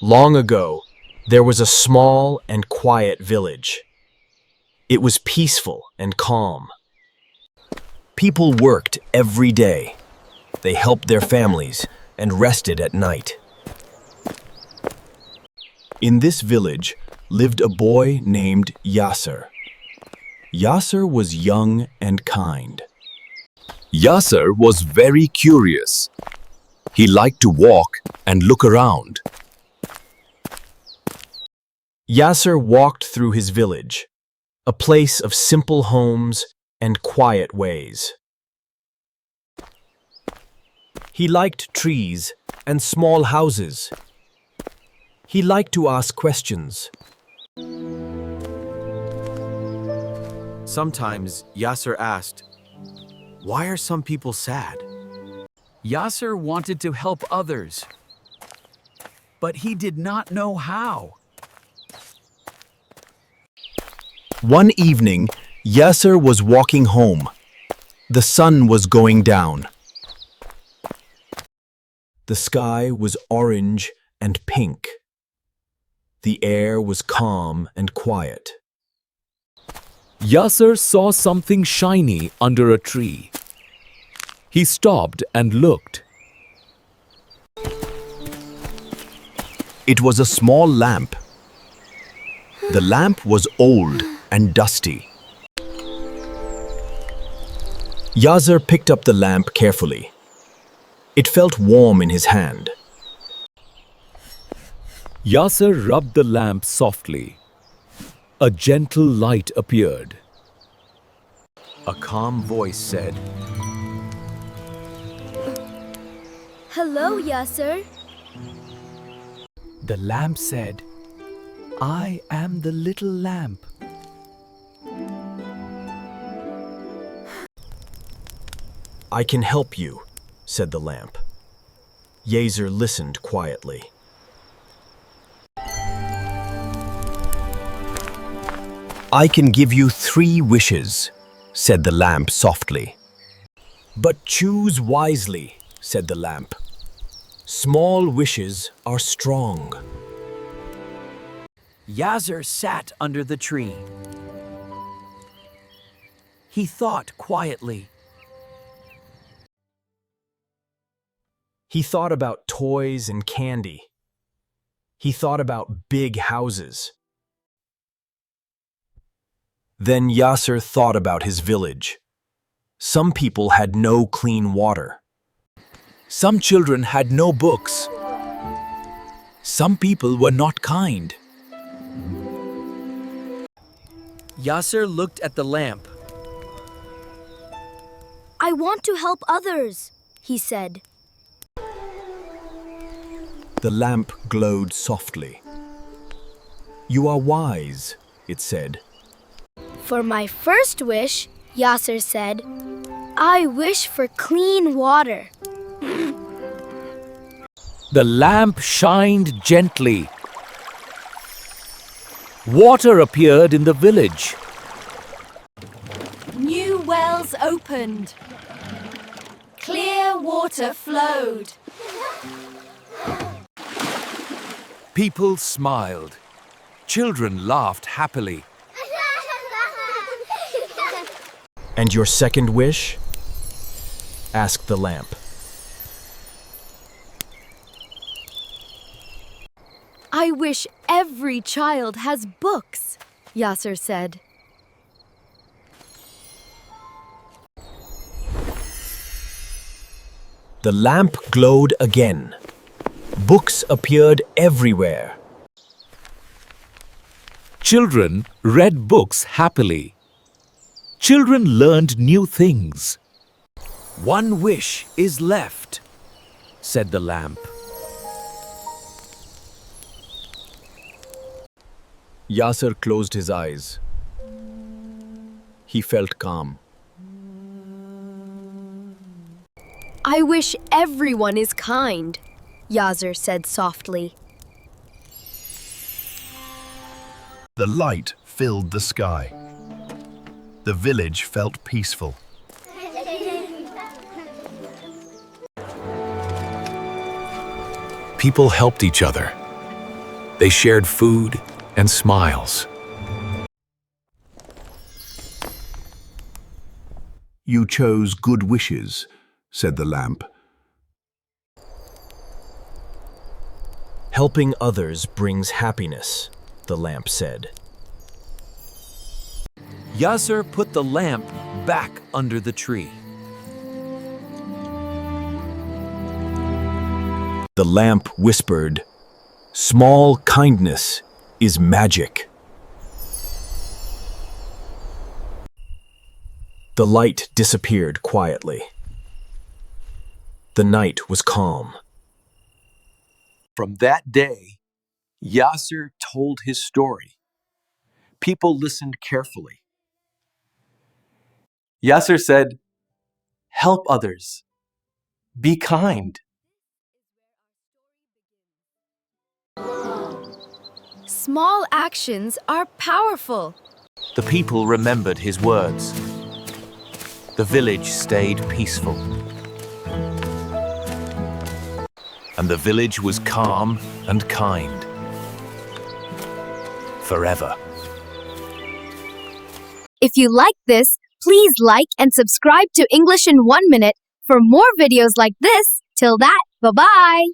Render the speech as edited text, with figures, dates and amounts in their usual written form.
Long ago, there was a small and quiet village. It was peaceful and calm. People worked every day. They helped their families and rested at night. In this village lived a boy named Yaser. Yaser was young and kind. Yaser was very curious. He liked to walk and look around. Yaser walked through his village, a place of simple homes and quiet ways. He liked trees and small houses. He liked to ask questions. Sometimes Yaser asked, "Why are some people sad?" Yaser wanted to help others, but he did not know how. One evening, Yaser was walking home. The sun was going down. The sky was orange and pink. The air was calm and quiet. Yaser saw something shiny under a tree. He stopped and looked. It was a small lamp. The lamp was old and dusty. Yaser picked up the lamp carefully. It felt warm in his hand. Yaser rubbed the lamp softly. A gentle light appeared. A calm voice said, Hello, Yaser. The lamp said, "I am the little lamp." I can help you, said the lamp. Yaser listened quietly. I can give you 3 wishes, said the lamp softly. But choose wisely, said the lamp. Small wishes are strong. Yaser sat under the tree. He thought quietly. He thought about toys and candy. He thought about big houses. Then Yaser thought about his village. Some people had no clean water. Some children had no books. Some people were not kind. Yaser looked at the lamp. I want to help others, he said. The lamp glowed softly. You are wise, it said. For my first wish, Yaser said, I wish for clean water. The lamp shined gently. Water appeared in the village. New wells opened. Clear water flowed. People smiled. Children laughed happily. And your second wish? Asked the lamp. I wish every child has books, Yaser said. The lamp glowed again. Books appeared everywhere. Children read books happily. Children learned new things. One wish is left, said the lamp. Yaser closed his eyes. He felt calm. I wish everyone is kind, Yaser said softly. The light filled the sky. The village felt peaceful. People helped each other. They shared food and smiles. You chose good wishes, said the lamp. Helping others brings happiness, the lamp said. Yaser put the lamp back under the tree. The lamp whispered, "Small kindness is magic." The light disappeared quietly. The night was calm. From that day, Yaser told his story. People listened carefully. Yaser said, "Help others. Be kind." Small actions are powerful. The people remembered his words. The village stayed peaceful. And the village was calm and kind. Forever. If you like this, please like and subscribe to English in 1 minute for more videos like this. Till that, bye-bye.